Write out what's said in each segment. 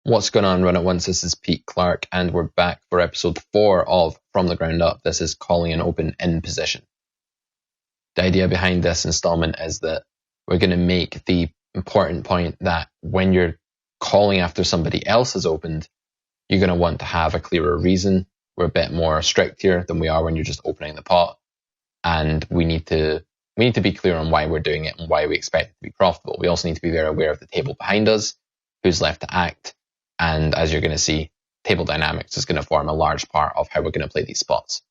What's going on, Run It Once? This is Pete Clark, and we're back for episode 4 of From the Ground Up. This is calling an open in position. The idea behind this installment is that we're going to make the important point that when you're calling after somebody else has opened, you're going to want to have a clearer reason. We're a bit more strict here than we are when you're just opening the pot, and we need to be clear on why we're doing it and why we expect it to be profitable. We also need to be very aware of the table behind us, who's left to act. And as you're going to see, table dynamics is going to form a large part of how we're going to play these spots.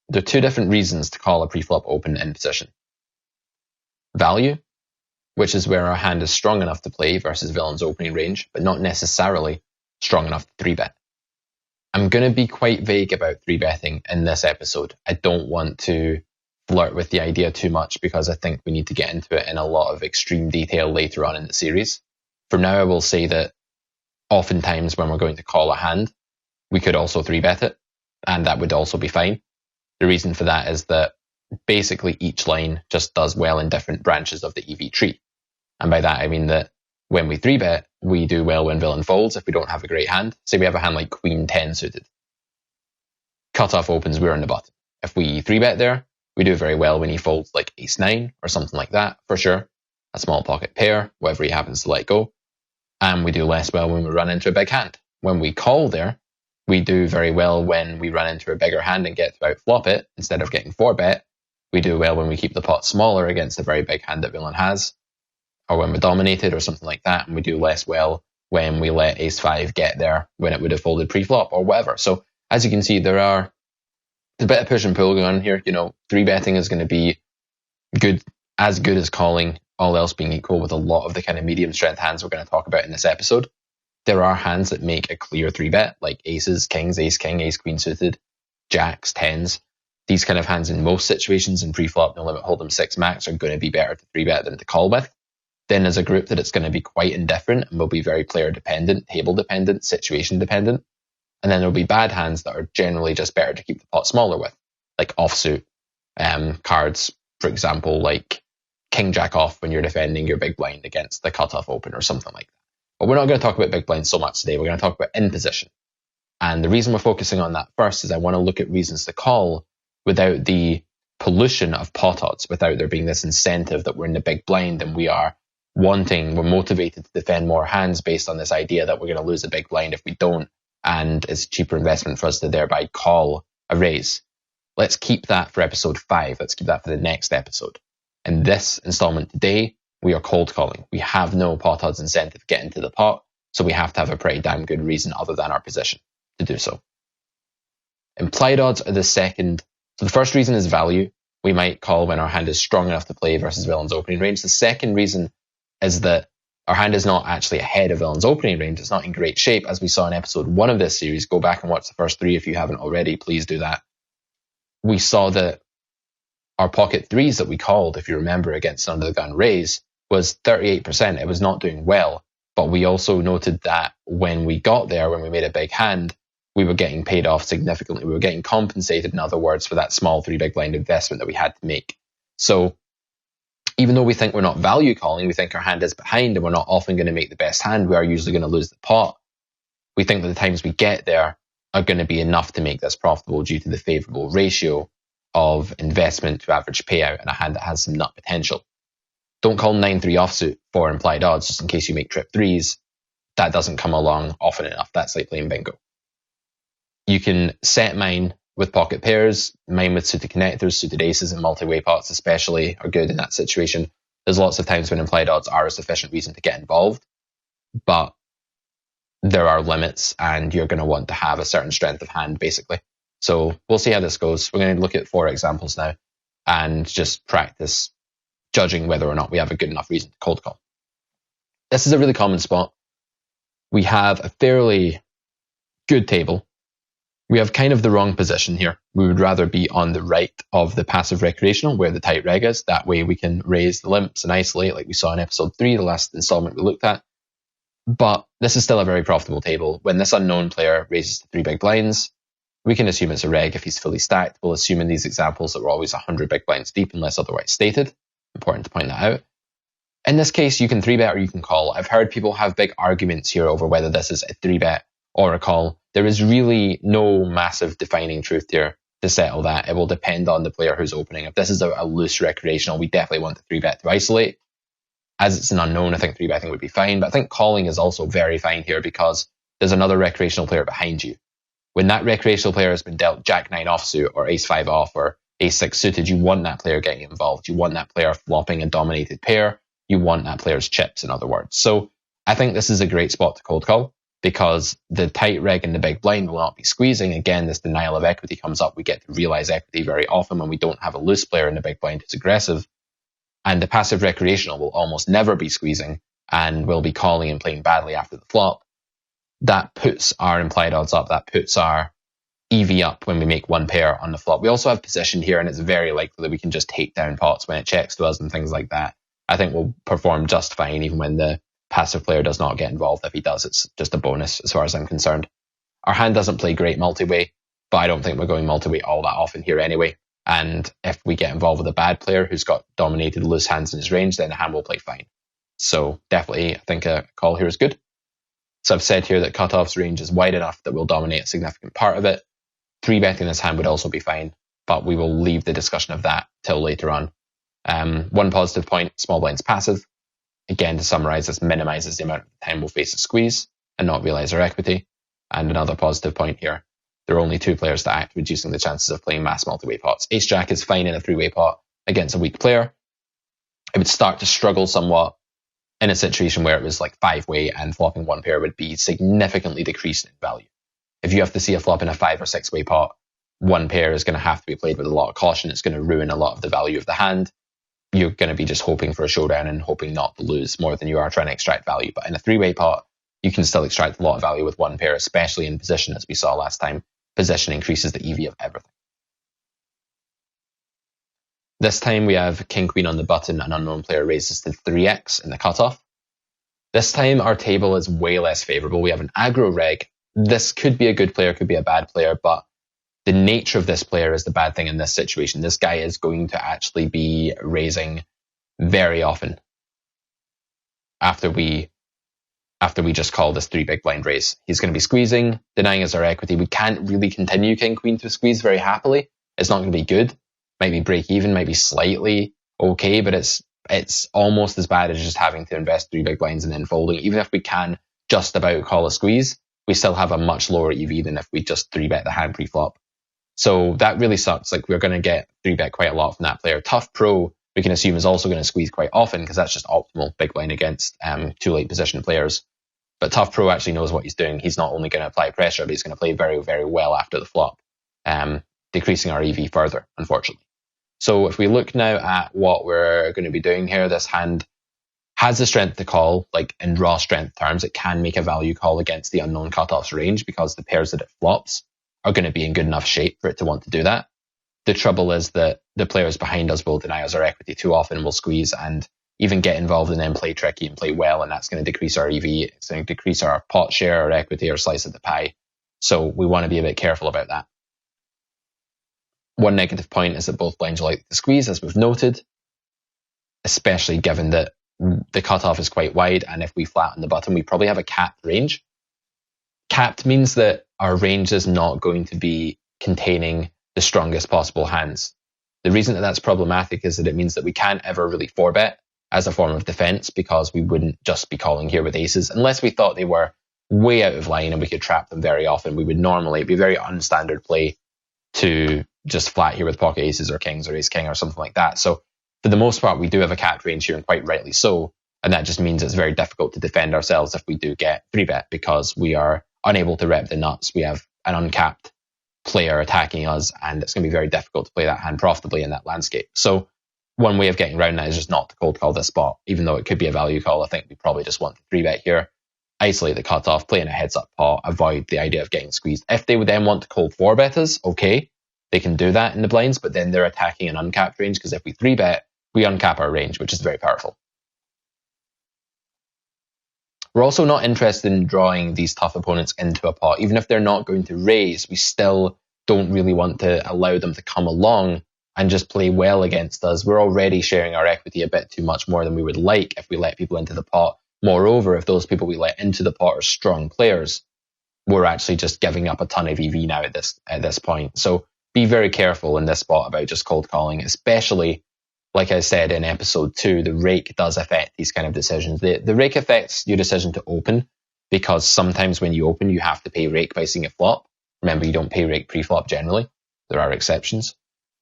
There are two different reasons to call a preflop open in position. Value, which is where our hand is strong enough to play versus villain's opening range, but not necessarily strong enough to 3-bet. I'm going to be quite vague about 3-betting in this episode. I don't want to flirt with the idea too much because I think we need to get into it in a lot of extreme detail later on in the series. For now, I will say that oftentimes when we're going to call a hand, we could also 3-bet it, and that would also be fine. The reason for that is that basically each line just does well in different branches of the EV tree. And by that I mean that when we 3-bet, we do well when villain folds if we don't have a great hand. Say we have a hand like Queen 10 suited. Cutoff opens, we're on the button. If we 3-bet there, we do very well when he folds like Ace 9 or something like that, for sure. A small pocket pair, whatever he happens to let go. And we do less well when we run into a big hand. When we call there, we do very well when we run into a bigger hand and get to outflop it instead of getting 4-bet. We do well when we keep the pot smaller against a very big hand that villain has, or when we're dominated or something like that. And we do less well when we let Ace 5 get there when it would have folded pre-flop or whatever. So as you can see, there's a bit of push and pull going on here. 3-betting is going to be good as calling, all else being equal, with a lot of the kind of medium strength hands we're going to talk about in this episode. There are hands that make a clear 3-bet, like aces, kings, ace king, ace queen suited, jacks, tens. These kind of hands in most situations in pre-flop, no limit hold'em 6 max, are going to be better to 3-bet than to call with. Then as a group that it's going to be quite indifferent and will be very player dependent, table dependent, situation dependent. And then there'll be bad hands that are generally just better to keep the pot smaller with, like offsuit cards, for example, like king jack off when you're defending your big blind against the cutoff open or something like that. But we're not going to talk about big blind so much today. We're going to talk about in position. And the reason we're focusing on that first is I want to look at reasons to call without the pollution of pot odds, without there being this incentive that we're in the big blind and we're motivated to defend more hands based on this idea that we're going to lose the big blind if we don't, and it's a cheaper investment for us to thereby call a raise. Let's keep that for episode 5. Let's keep that for the next episode. In this installment today, we are cold calling. We have no pot odds incentive to get into the pot, so we have to have a pretty damn good reason other than our position to do so. Implied odds are the second. So the first reason is value. We might call when our hand is strong enough to play versus villain's opening range. The second reason is that our hand is not actually ahead of villain's opening range. It's not in great shape, as we saw in episode 1 of this series. Go back and watch the first 3 if you haven't already. Please do that. We saw that our pocket 3s that we called, if you remember, against under the gun raise was 38%. It was not doing well. But we also noted that when we got there, when we made a big hand, we were getting paid off significantly. We were getting compensated, in other words, for that small 3 big blind investment that we had to make. So even though we think we're not value calling, we think our hand is behind and we're not often going to make the best hand, we are usually going to lose the pot. We think that the times we get there are going to be enough to make this profitable due to the favorable ratio of investment to average payout and a hand that has some nut potential. Don't call 9-3 offsuit for implied odds just in case you make trip 3s. That doesn't come along often enough. That's like playing bingo. You can set mine with pocket pairs. Mine with suited connectors, suited aces, and multi-way pots especially are good in that situation. There's lots of times when implied odds are a sufficient reason to get involved, but there are limits and you're going to want to have a certain strength of hand, basically. So we'll see how this goes. We're going to look at 4 examples now and just practice judging whether or not we have a good enough reason to cold call. This is a really common spot. We have a fairly good table. We have kind of the wrong position here. We would rather be on the right of the passive recreational where the tight reg is. That way we can raise the limps and isolate like we saw in episode 3, the last installment we looked at. But this is still a very profitable table. When this unknown player raises to 3 big blinds, we can assume it's a reg if he's fully stacked. We'll assume in these examples that we're always 100 big blinds deep unless otherwise stated. Important to point that out. In this case, you can 3-bet or you can call. I've heard people have big arguments here over whether this is a 3-bet or a call. There is really no massive defining truth here to settle that. It will depend on the player who's opening. If this is a loose recreational, we definitely want the 3-bet to isolate. As it's an unknown, I think 3-betting would be fine. But I think calling is also very fine here because there's another recreational player behind you. When that recreational player has been dealt Jack-9 offsuit or Ace-5 off or Ace-6 suited, you want that player getting involved. You want that player flopping a dominated pair. You want that player's chips, in other words. So I think this is a great spot to cold call because the tight reg in the big blind will not be squeezing. Again, this denial of equity comes up. We get to realize equity very often when we don't have a loose player in the big blind who's aggressive. And the passive recreational will almost never be squeezing and will be calling and playing badly after the flop. That puts our implied odds up. That puts our EV up when we make one pair on the flop. We also have position here, and it's very likely that we can just take down pots when it checks to us and things like that. I think we'll perform just fine even when the passive player does not get involved. If he does, it's just a bonus as far as I'm concerned. Our hand doesn't play great multi-way, but I don't think we're going multi-way all that often here anyway. And if we get involved with a bad player who's got dominated loose hands in his range, then the hand will play fine. So definitely, I think a call here is good. So I've said here that cutoff's range is wide enough that we'll dominate a significant part of it. 3-betting this hand would also be fine, but we will leave the discussion of that till later on. One positive point, small blind's passive. Again, to summarize, this minimizes the amount of time we'll face a squeeze and not realize our equity. And another positive point here, there are only 2 players to act, reducing the chances of playing mass multi-way pots. Ace-Jack is fine in a 3-way pot against a weak player. It would start to struggle somewhat in a situation where it was like 5-way and flopping one pair would be significantly decreased in value. If you have to see a flop in a 5 or 6-way pot, one pair is going to have to be played with a lot of caution. It's going to ruin a lot of the value of the hand. You're going to be just hoping for a showdown and hoping not to lose more than you are trying to extract value. But in a 3-way pot, you can still extract a lot of value with one pair, especially in position, as we saw last time. Position increases the EV of everything. This time we have King-Queen on the button. An unknown player raises to 3x in the cutoff. This time our table is way less favorable. We have an aggro reg. This could be a good player, could be a bad player, but the nature of this player is the bad thing in this situation. This guy is going to actually be raising very often after we just call this 3 big blind raise. He's going to be squeezing, denying us our equity. We can't really continue King-Queen to squeeze very happily. It's not going to be good. Might be break even, might be slightly okay, but it's almost as bad as just having to invest 3 big blinds and then folding. Even if we can just about call a squeeze, we still have a much lower EV than if we just 3-bet the hand pre-flop. So that really sucks. Like, we're going to get 3-bet quite a lot from that player. Tough Pro, we can assume, is also going to squeeze quite often because that's just optimal big blind against too late position players. But Tough Pro actually knows what he's doing. He's not only going to apply pressure, but he's going to play very, very well after the flop, decreasing our EV further, unfortunately. So if we look now at what we're going to be doing here, this hand has the strength to call, like in raw strength terms. It can make a value call against the unknown cutoff's range because the pairs that it flops are going to be in good enough shape for it to want to do that. The trouble is that the players behind us will deny us our equity too often, will squeeze and even get involved and then play tricky and play well, and that's going to decrease our EV. It's going to decrease our pot share, our equity, our slice of the pie. So we want to be a bit careful about that. One negative point is that both blinds are likely to squeeze, as we've noted, especially given that the cutoff is quite wide, and if we flatten the button, we probably have a capped range. Capped means that our range is not going to be containing the strongest possible hands. The reason that that's problematic is that it means that we can't ever really 4-bet as a form of defense because we wouldn't just be calling here with aces. Unless we thought they were way out of line and we could trap them very often, we would normally, it'd be very unstandard play to just flat here with pocket aces or kings or ace king or something like that. So for the most part, we do have a capped range here, and quite rightly so. And that just means it's very difficult to defend ourselves if we do get 3-bet because we are unable to rep the nuts. We have an uncapped player attacking us, and it's going to be very difficult to play that hand profitably in that landscape. So one way of getting around that is just not to cold call this spot. Even though it could be a value call, I think we probably just want to 3-bet here, isolate the cutoff, play in a heads-up pot, avoid the idea of getting squeezed. If they would then want to cold 4-bet us, okay, they can do that in the blinds, but then they're attacking an uncapped range because if we 3-bet, we uncap our range, which is very powerful. We're also not interested in drawing these tough opponents into a pot. Even if they're not going to raise, we still don't really want to allow them to come along and just play well against us. We're already sharing our equity a bit too much more than we would like if we let people into the pot. Moreover, if those people we let into the pot are strong players, we're actually just giving up a ton of EV now at this point. So be very careful in this spot about just cold calling, especially, like I said in episode 2, the rake does affect these kind of decisions. The rake affects your decision to open, because sometimes when you open, you have to pay rake by seeing a flop. Remember, you don't pay rake pre-flop generally. There are exceptions.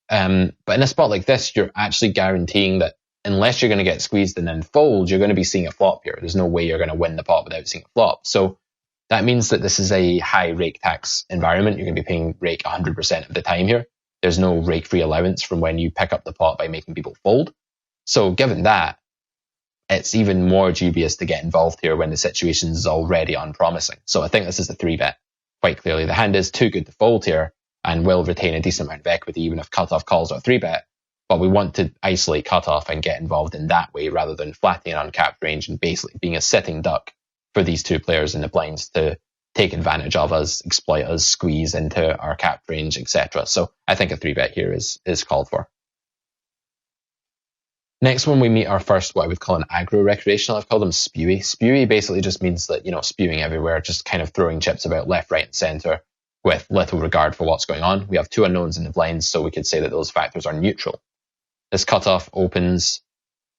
But in a spot like this, you're actually guaranteeing that unless you're going to get squeezed and then fold, you're going to be seeing a flop here. There's no way you're going to win the pot without seeing a flop. So that means that this is a high rake tax environment. You're going to be paying rake 100% of the time here. There's no rake-free allowance from when you pick up the pot by making people fold. So given that, it's even more dubious to get involved here when the situation is already unpromising. So I think this is a 3-bet quite clearly. The hand is too good to fold here and will retain a decent amount of equity even if cutoff calls are a 3-bet. But we want to isolate cutoff and get involved in that way rather than flattening an uncapped range and basically being a sitting duck for these two players in the blinds to take advantage of us, exploit us, squeeze into our capped range, etc. So I think a 3-bet here is called for. Next one, we meet our first, what I would call an aggro recreational. I've called them spewy. Spewy basically just means that, spewing everywhere, just kind of throwing chips about left, right, and center with little regard for what's going on. We have two unknowns in the blinds, so we could say that those factors are neutral. This cutoff opens,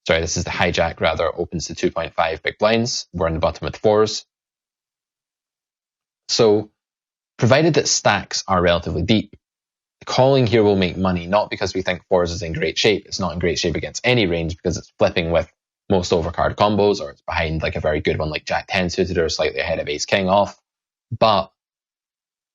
this is the hijack rather, opens to 2.5 big blinds. We're in the bottom with 4s. So provided that stacks are relatively deep, calling here will make money, not because we think 4s is in great shape. It's not in great shape against any range because it's flipping with most overcard combos, or it's behind like a very good one like Jack 10 suited or slightly ahead of Ace King off. But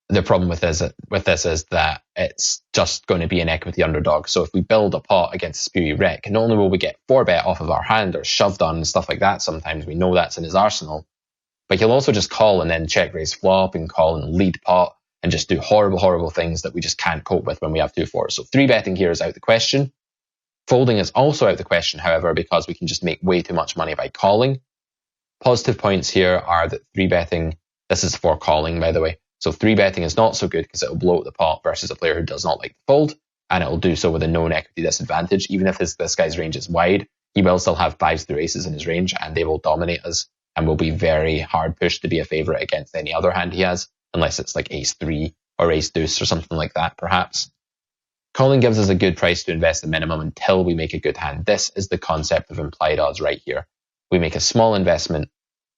the problem with this is that it's just going to be an equity underdog. So if we build a pot against a spewy rec, not only will we get 4-bet off of our hand or shoved on and stuff like that, sometimes we know that's in his arsenal, but he'll also just call and then check raise flop and call and lead pot and just do horrible, horrible things that we just can't cope with when we have 2-4s. So 3-betting here is out the question. Folding is also out the question, however, because we can just make way too much money by calling. Positive points here are that 3-betting, this is for calling, by the way. So 3-betting is not so good because it will blow up the pot versus a player who does not like to fold, and it will do so with a known equity disadvantage. Even if this guy's range is wide, he will still have 5s through aces in his range, and they will dominate us and will be very hard pushed to be a favourite against any other hand he has, unless it's like ace 3 or ace deuce or something like that, perhaps. Calling gives us a good price to invest the minimum until we make a good hand. This is the concept of implied odds right here. We make a small investment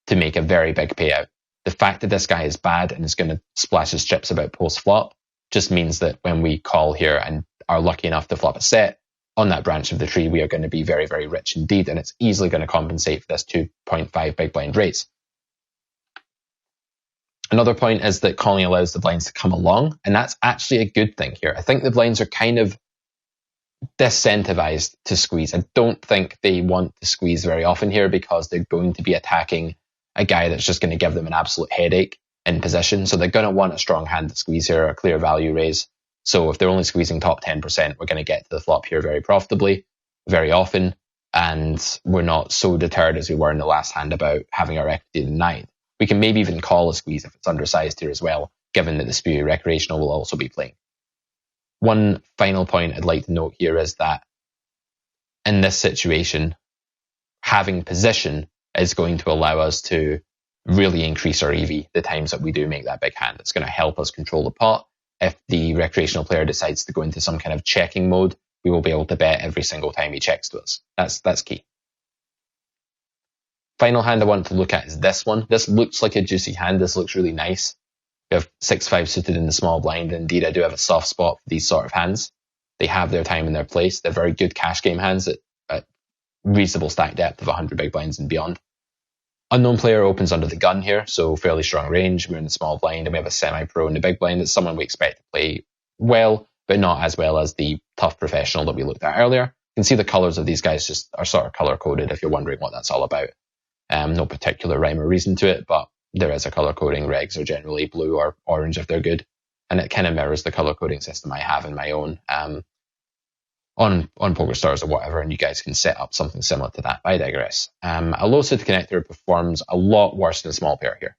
to make a very big payout. The fact that this guy is bad and is going to splash his chips about post-flop just means that when we call here and are lucky enough to flop a set, on that branch of the tree, we are going to be very, very rich indeed, and it's easily going to compensate for this 2.5 big blind raise. Another point is that calling allows the blinds to come along, and that's actually a good thing here. I think the blinds are kind of disincentivized to squeeze. I don't think they want to squeeze very often here because they're going to be attacking a guy that's just going to give them an absolute headache in position. So they're going to want a strong hand to squeeze here, a clear value raise. So if they're only squeezing top 10%, we're going to get to the flop here very profitably, very often. And we're not so deterred as we were in the last hand about having our equity denied. We can maybe even call a squeeze if it's undersized here as well, given that the spewy recreational will also be playing. One final point I'd like to note here is that in this situation, having position is going to allow us to really increase our EV the times that we do make that big hand. It's going to help us control the pot. If the recreational player decides to go into some kind of checking mode, we will be able to bet every single time he checks to us. That's key. Final hand I want to look at is this one. This looks like a juicy hand. This looks really nice. We have 6-5 suited in the small blind. Indeed, I do have a soft spot for these sort of hands. They have their time and their place. They're very good cash game hands at reasonable stack depth of 100 big blinds and beyond. Unknown player opens under the gun here, so fairly strong range. We're in the small blind and we have a semi-pro in the big blind. It's someone we expect to play well, but not as well as the tough professional that we looked at earlier. You can see the colours of these guys just are sort of colour-coded if you're wondering what that's all about. No particular rhyme or reason to it, but there is a colour coding. Regs are generally blue or orange if they're good, and it kind of mirrors the colour coding system I have in my own on PokerStars or whatever, and you guys can set up something similar to that. I digress. A low suited connector performs a lot worse than a small pair here.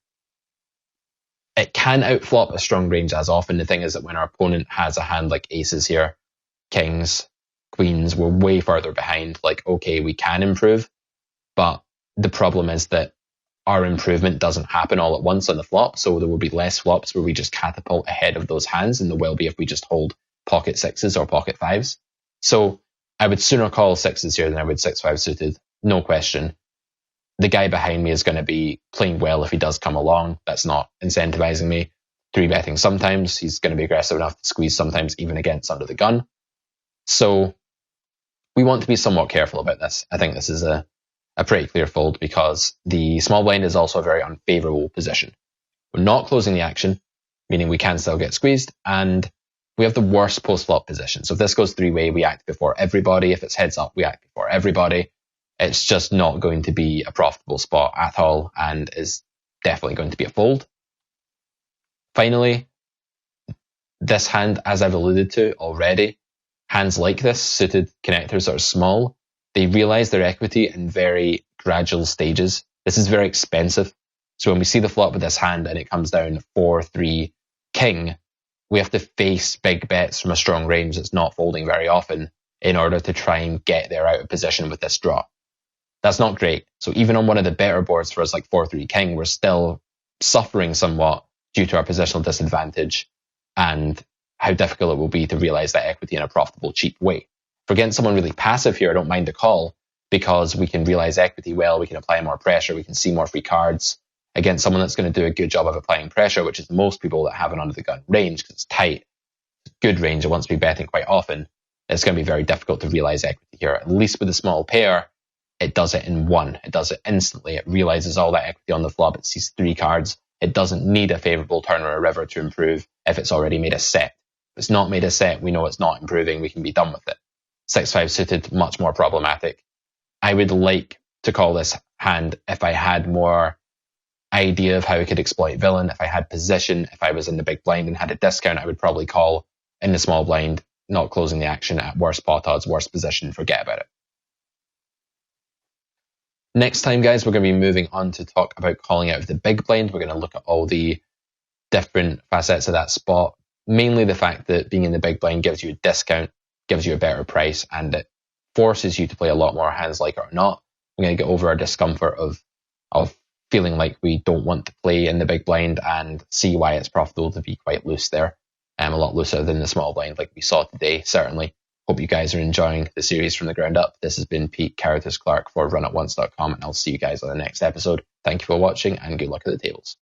It can outflop a strong range as often. The thing is that when our opponent has a hand like aces here, kings, queens, we're way further behind. Like, okay, we can improve, but the problem is that our improvement doesn't happen all at once on the flop, so there will be less flops where we just catapult ahead of those hands than there will be if we just hold pocket sixes or pocket fives. So I would sooner call sixes here than I would 6-5 suited, no question. The guy behind me is going to be playing well if he does come along. That's not incentivizing me. 3-betting sometimes. He's going to be aggressive enough to squeeze sometimes, even against under the gun. So we want to be somewhat careful about this. I think this is a pretty clear fold because the small blind is also a very unfavorable position. We're not closing the action, meaning we can still get squeezed, and we have the worst post-flop position. So if this goes three-way, we act before everybody. If it's heads up, we act before everybody. It's just not going to be a profitable spot at all and is definitely going to be a fold. Finally, this hand, as I've alluded to already, hands like this, suited connectors that are small, they realize their equity in very gradual stages. This is very expensive. So when we see the flop with this hand and it comes down 4-3 king, we have to face big bets from a strong range that's not folding very often in order to try and get there out of position with this draw. That's not great. So even on one of the better boards for us, like 4-3 king, we're still suffering somewhat due to our positional disadvantage and how difficult it will be to realize that equity in a profitable, cheap way. If we're getting someone really passive here, I don't mind the call because we can realize equity well, we can apply more pressure, we can see more free cards. Against someone that's going to do a good job of applying pressure, which is most people that have an under the gun range because it's tight, good range and wants to be betting quite often, it's going to be very difficult to realize equity here. At least with a small pair, it does it in one. It does it instantly. It realizes all that equity on the flop. It sees 3 cards. It doesn't need a favorable turn or a river to improve if it's already made a set. If it's not made a set, we know it's not improving. We can be done with it. 6-5 suited, much more problematic. I would like to call this hand if I had more idea of how I could exploit villain. If I had position, if I was in the big blind and had a discount, I would probably call in the small blind, not closing the action at worst pot odds, worst position, forget about it. Next time, guys, we're going to be moving on to talk about calling out of the big blind. We're going to look at all the different facets of that spot, mainly the fact that being in the big blind gives you a discount, gives you a better price, and it forces you to play a lot more hands like it or not. We're going to get over our discomfort of feeling like we don't want to play in the big blind and see why it's profitable to be quite loose there. A lot looser than the small blind like we saw today, certainly. Hope you guys are enjoying the series from the ground up. This has been Pete Caritas Clark for runatOnce.com, and I'll see you guys on the next episode. Thank you for watching and good luck at the tables.